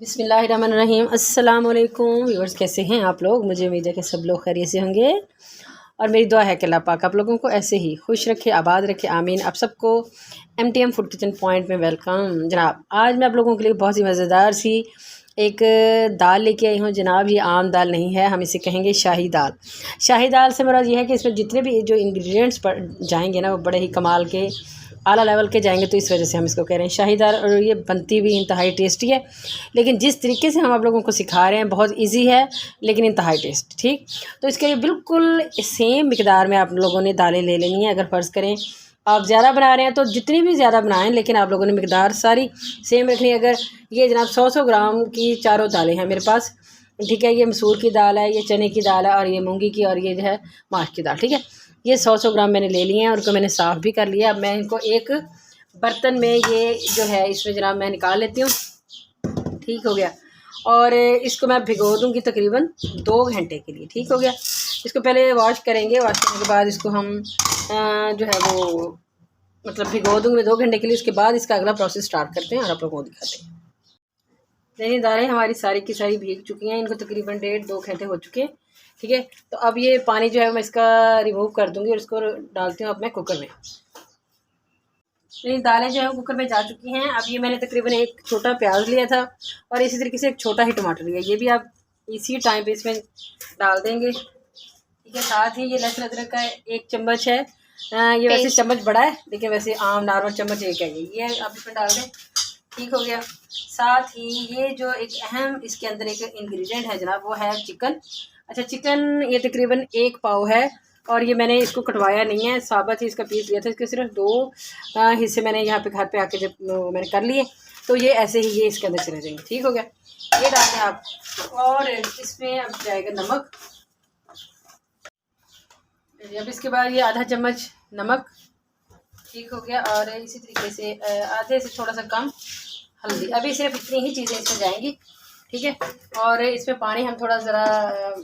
बिस्मिल्लाहिर्रहमानिर्रहीम। अस्सलाम वालेकुम व्यूअर्स, कैसे हैं आप लोग। मुझे उम्मीद है कि सब लोग खैरियत से होंगे और मेरी दुआ है कि अल्लाह पाक आप लोगों को ऐसे ही खुश रखे, आबाद रखे, आमीन। आप सबको MTM फूड किचन पॉइंट में वेलकम जनाब। आज मैं आप लोगों के लिए बहुत ही मज़ेदार सी एक दाल लेके आई हूँ जनाब। ये आम दाल नहीं है, हम इसे कहेंगे शाही दाल। शाही दाल से मुराद ये है कि इसमें जितने भी जो इंग्रेडिएंट्स जाएंगे ना वो बड़े ही कमाल के आला लेवल के जाएंगे, तो इस वजह से हम इसको कह रहे हैं शाही दाल। और ये बनती भी इंतहाई टेस्टी है, लेकिन जिस तरीके से हम आप लोगों को सिखा रहे हैं बहुत इजी है लेकिन इंतहाई टेस्ट। ठीक, तो इसके लिए बिल्कुल सेम मिकदार में आप लोगों ने दालें ले लेनी है। अगर फ़र्ज़ करें आप ज़्यादा बना रहे हैं तो जितनी भी ज़्यादा बनाएं, लेकिन आप लोगों ने मिकदार सारी सेम रखनी है। अगर ये जनाब 100 ग्राम की चारों दालें हैं मेरे पास, ठीक है। ये मसूर की दाल है, ये चने की दाल है और ये मूंगी की और ये जो है माश की दाल। ठीक है, ये 100 ग्राम मैंने ले लिए हैं और उनको मैंने साफ़ भी कर लिया। अब मैं इनको एक बर्तन में ये जो है इसमें जनाब मैं निकाल लेती हूँ। ठीक हो गया, और इसको मैं भिगो दूँगी तकरीबन 2 घंटे के लिए। ठीक हो गया, इसको पहले वॉश करेंगे। वॉश करने के बाद इसको हम जो है वो मतलब भिगो दूँगी 2 घंटे के लिए। उसके बाद इसका अगला प्रोसेस स्टार्ट करते हैं और आप लोगों को दिखाते हैं। देखिए दालें हमारी सारी की सारी भीग चुकी हैं, इनको तकरीबन 1.5-2 घंटे हो चुके हैं। ठीक है, तो अब ये पानी जो है मैं इसका रिमूव कर दूँगी और इसको डालती हूँ अब मैं कुकर में। मेरी दालें जो है कुकर में जा चुकी हैं। अब ये मैंने तकरीबन एक छोटा प्याज लिया था और इसी तरीके से एक छोटा ही टमाटर लिया, ये भी आप इसी टाइम पे इसमें डाल देंगे। ठीक है, साथ ही ये लहसुन अदरक का 1 चम्मच है। ये वैसे चम्मच बड़ा है लेकिन वैसे आम नॉर्मल चम्मच एक है, ये आप इसमें डाल दें। ठीक हो गया, साथ ही ये जो एक अहम इसके अंदर एक इंग्रेडिएंट है जनाब, वो है चिकन। अच्छा, चिकन ये तकरीबन 1 पाव है और ये मैंने इसको कटवाया नहीं है, साबुत ही इसका पीस लिया था। इसके सिर्फ 2 हिस्से मैंने यहाँ पे घर पे आके जब मैंने कर लिए, तो ये ऐसे ही ये इसके अंदर चले जाएंगे। ठीक हो गया, ये डाल दें आप। और इसमें अब जाएगा नमक। अब इसके बाद ये आधा चम्मच नमक। ठीक हो गया, और इसी तरीके से आधे से थोड़ा सा कम हल्दी। अभी सिर्फ इतनी ही चीज़ें इसमें जाएंगी। ठीक है, और इसमें पानी हम थोड़ा ज़रा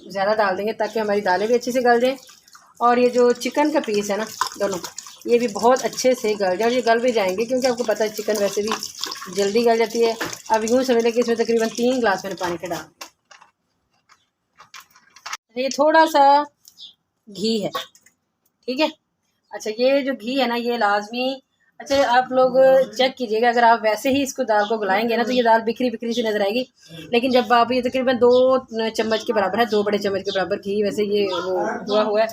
ज़्यादा डाल देंगे ताकि हमारी दालें भी अच्छे से गल जाएँ और ये जो चिकन का पीस है ना दोनों, ये भी बहुत अच्छे से गल जाए। और ये गल भी जाएंगे क्योंकि आपको पता है चिकन वैसे भी जल्दी गल जाती है। अब यूँ समझ लें कि इसमें तकरीबन 3 गिलास मैंने पानी का डाल। ये थोड़ा सा घी है, ठीक है। अच्छा, ये जो घी है ना ये लाजमी, अच्छा आप लोग चेक कीजिएगा, अगर आप वैसे ही इसको दाल को गलाएंगे ना तो ये दाल बिखरी बिखरी सी नज़र आएगी। लेकिन जब आप ये तकरीबन 2 चम्मच के बराबर है, 2 बड़े चम्मच के बराबर घी वैसे ये वो हुआ है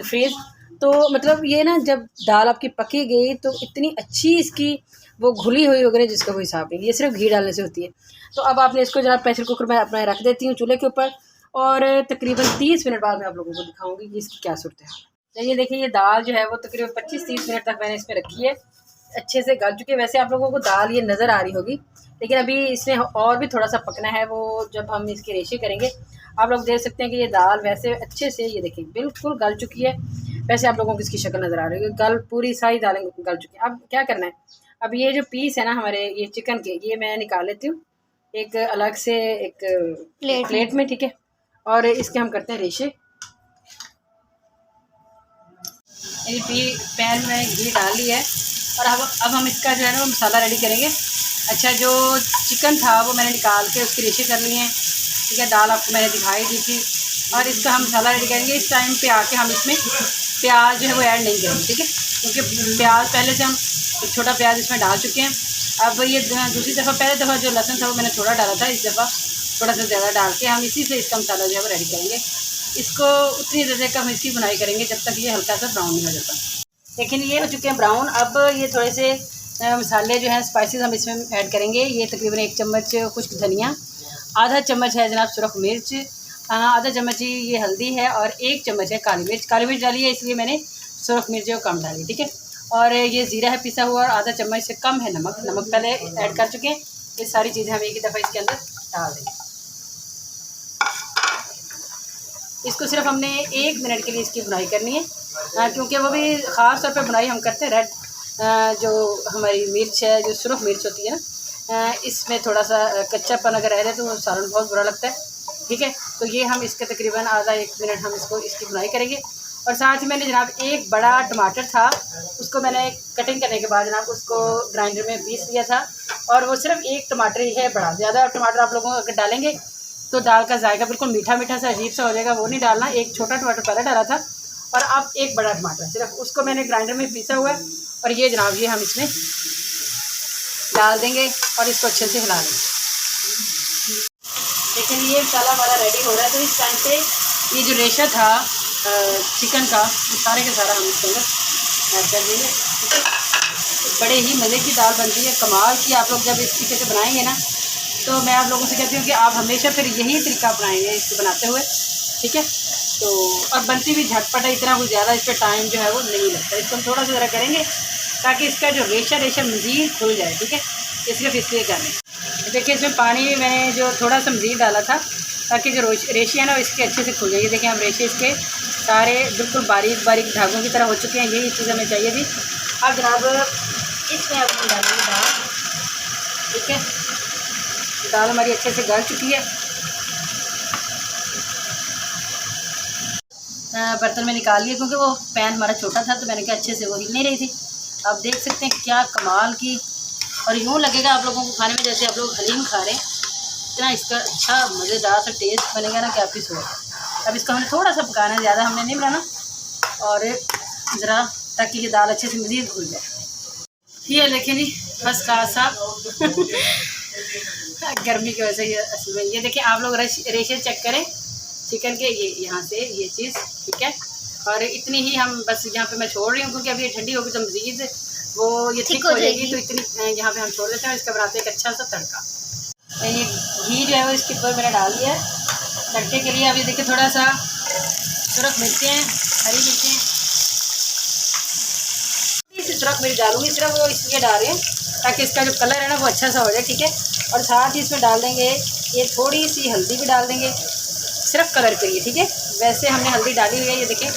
फ्रीज, तो मतलब ये ना जब दाल आपकी पकी गई तो इतनी अच्छी इसकी वो घुली हुई वगैरह जिसका कोई हिसाब नहीं, ये सिर्फ घी डालने से होती है। तो अब आपने इसको जरा प्रेशर कुकर में अपना रख देती हूँ चूल्हे के ऊपर, और तकरीबन 30 मिनट बाद मैं आप लोगों को दिखाऊंगी कि इसकी क्या सूरत है। चलिए देखिए, ये दाल जो है वो तकरीबन 25-30 मिनट तक मैंने इसमें रखी है, अच्छे से गल चुकी है। वैसे आप लोगों को दाल ये नज़र आ रही होगी, लेकिन अभी इसमें और भी थोड़ा सा पकना है, वो जब हम इसके रेशे करेंगे। आप लोग देख सकते हैं कि ये दाल वैसे अच्छे से ये देखिए बिल्कुल गल चुकी है। वैसे आप लोगों को इसकी शक्ल नज़र आ रही है, गल पूरी सारी दालें गल चुकी हैं। अब क्या करना है, अब ये जो पीस है ना हमारे ये चिकन के, ये मैं निकाल लेती हूँ एक अलग से एक प्लेट में। ठीक है, और इसके हम करते हैं रेशे। पैन में घी डाल लिया है और अब हम इसका जो है ना मसाला रेडी करेंगे। अच्छा, जो चिकन था वो मैंने निकाल के उसके रेशे कर लिए हैं। ठीक है, दाल आपको मैंने दिखाई दी थी और इसका हम मसाला रेडी करेंगे। इस टाइम पे आके हम इसमें प्याज जो है वो ऐड नहीं करेंगे, ठीक है, क्योंकि प्याज पहले से हम एक छोटा प्याज इसमें डाल चुके हैं। अब ये दूसरी दफ़ा, पहले दफ़ा जो लहसुन था वो मैंने थोड़ा डाला था, इस दफ़ा थोड़ा सा ज़्यादा डाल के हम इसी से इसका मसाला जो है वो रेडी करेंगे। इसको उतनी देर तक हम इसकी बुनाई करेंगे जब तक ये हल्का सा ब्राउन नहीं हो जाता। लेकिन ये हो चुके हैं ब्राउन। अब ये थोड़े से मसाले जो हैं स्पाइसेस हम इसमें ऐड करेंगे। ये तकरीबन 1 चम्मच खुश्क धनिया, आधा चम्मच है जनाब सुरख मिर्च, आधा चम्मच ही ये हल्दी है और 1 चम्मच है काली मिर्च। काली मिर्च डाली है इसलिए मैंने सुरख मिर्च जो कम डाली, ठीक है। और ये ज़ीरा है पिसा हुआ और आधा चम्मच से कम है नमक। नमक पहले ऐड कर चुके हैं। ये सारी चीज़ें हम एक ही दफ़ा इसके अंदर डाल देंगे। इसको सिर्फ हमने 1 मिनट के लिए इसकी बुनाई करनी है, क्योंकि वो भी ख़ास तौर पे बुनाई हम करते हैं रेड जो हमारी मिर्च है, जो सुरख मिर्च होती है ना, इसमें थोड़ा सा कच्चापन अगर रह जाए तो सालन बहुत बुरा लगता है। ठीक है, तो ये हम इसके तकरीबन आधा 1 मिनट हम इसको इसकी बुनाई करेंगे और साथ ही मैंने जनाब एक बड़ा टमाटर था, उसको मैंने कटिंग करने के बाद जनाब उसको ग्राइंडर में पीस लिया था। और वो सिर्फ एक टमाटर ही है बड़ा, ज़्यादा टमाटर आप लोगों अगर डालेंगे तो दाल का जायका बिल्कुल मीठा मीठा सा अजीब सा हो जाएगा, वो नहीं डालना। एक छोटा टमाटर पहले डाला था और अब एक बड़ा टमाटर, सिर्फ उसको मैंने ग्राइंडर में पीसा हुआ है। और ये जनाब ये हम इसमें डाल देंगे और इसको अच्छे से हिला देंगे। लेकिन ये मसाला हमारा रेडी हो रहा है। तो इस टाइम पे ये जो रेशा था चिकन का, सारे के सारा हम इसके अंदर ऐड कर देंगे। ठीक है, बड़े ही मज़े की दाल बनती है, कमाल की। आप लोग जब इस तरीके से बनाएंगे ना, तो मैं आप लोगों से कहती हूँ कि आप हमेशा फिर यही तरीका अपनाएंगे इसको बनाते हुए। ठीक है, तो और बनती भी झटपट है, इतना कुछ ज़्यादा इस पर टाइम जो है वो नहीं लगता। इसको हम थोड़ा सा ज़रा करेंगे ताकि इसका जो रेशा मज़ीद खुल जाए। ठीक है, ये सिर्फ इसलिए कर लें। देखिए इसमें पानी मैंने जो थोड़ा सा मज़ीद डाला था ताकि जो रेशे है ना इसके अच्छे से खुल जाए। ये देखिए हम रेशे इसके सारे बिल्कुल बारीक बारीक धागों की तरह हो चुके हैं। यही चीज़ हमें चाहिए थी। अब जनाब इसमें अब हम डालेंगे दाल। ठीक है, दाल हमारी अच्छे से गल चुकी है। बर्तन में निकाल लिया क्योंकि वो पैन हमारा छोटा था, तो मैंने कहा अच्छे से वो हिल नहीं रही थी। आप देख सकते हैं क्या कमाल की, और यूँ लगेगा आप लोगों को खाने में जैसे आप लोग हलीम खा रहे हैं। इतना इसका अच्छा मज़ेदार सा टेस्ट बनेगा ना कि आप ही सोच। अब इसको हमने थोड़ा सा पकाना है, ज़्यादा हमने नहीं बनाना। और ज़रा ताकि ये दाल अच्छे से मज़ीद घुल जाए। ये देखें जी फर्स्ट क्लास सा गर्मी की वजह से ये असल में ये देखिए आप लोग रेशे चेक करें चिकन के, ये यहाँ से ये चीज़। ठीक है, और इतनी ही हम बस यहाँ पे मैं छोड़ रही हूँ क्योंकि अभी ये ठंडी होगी तो मज़ीद वो ये थिक हो जाएगी। तो इतनी यहाँ पे हम छोड़ देते हैं। इसका बनाते हैं एक अच्छा सा तड़का। ये घी जो है वो इसके ऊपर मैंने डाल दिया है तड़के के लिए। अभी देखिए थोड़ा सा सुरख मिर्चें, हरी मिर्चें, इसी सुरख मिर्च डालूंगी। सिर्फ वो इसलिए डाल रहे हैं ताकि इसका जो कलर है ना वो अच्छा सा हो जाए। ठीक है, और साथ ही इसमें डाल देंगे ये थोड़ी सी हल्दी भी डाल देंगे सिर्फ कलर के लिए। ठीक है, वैसे हमने हल्दी डाली हुई है। ये देखिए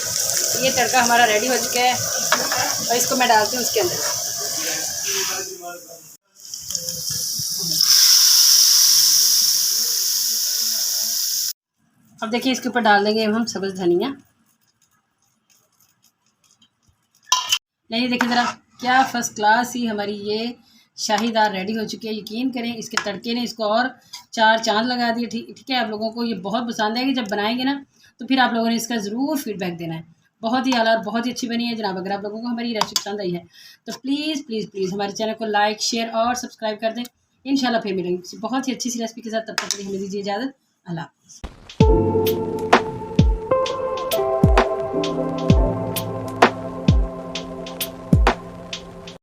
ये तड़का हमारा रेडी हो चुका है और इसको मैं डालती हूँ इसके अंदर। अब देखिए इसके ऊपर डाल देंगे हम सब्ज़ धनिया। नहीं देखिए ज़रा क्या फ़र्स्ट क्लास ही हमारी ये शाही दाल रेडी हो चुकी है। यकीन करें इसके तड़के ने इसको और चार चांद लगा दिए। ठीक है, आप लोगों को ये बहुत पसंद आएगी। जब बनाएंगे ना तो फिर आप लोगों ने इसका ज़रूर फीडबैक देना है। बहुत ही आला और बहुत ही अच्छी बनी है जनाब। अगर आप लोगों को हमारी रेसिपी पसंद आई है तो प्लीज़ प्लीज़ प्लीज़ हमारे चैनल को लाइक शेयर और सब्सक्राइब कर दें। इंशाल्लाह फिर मिलेंगे बहुत ही अच्छी सी रेसिपी के साथ। तब तक के लिए हमें दीजिए इजाज़त। अल्लाह हाफ़िज़।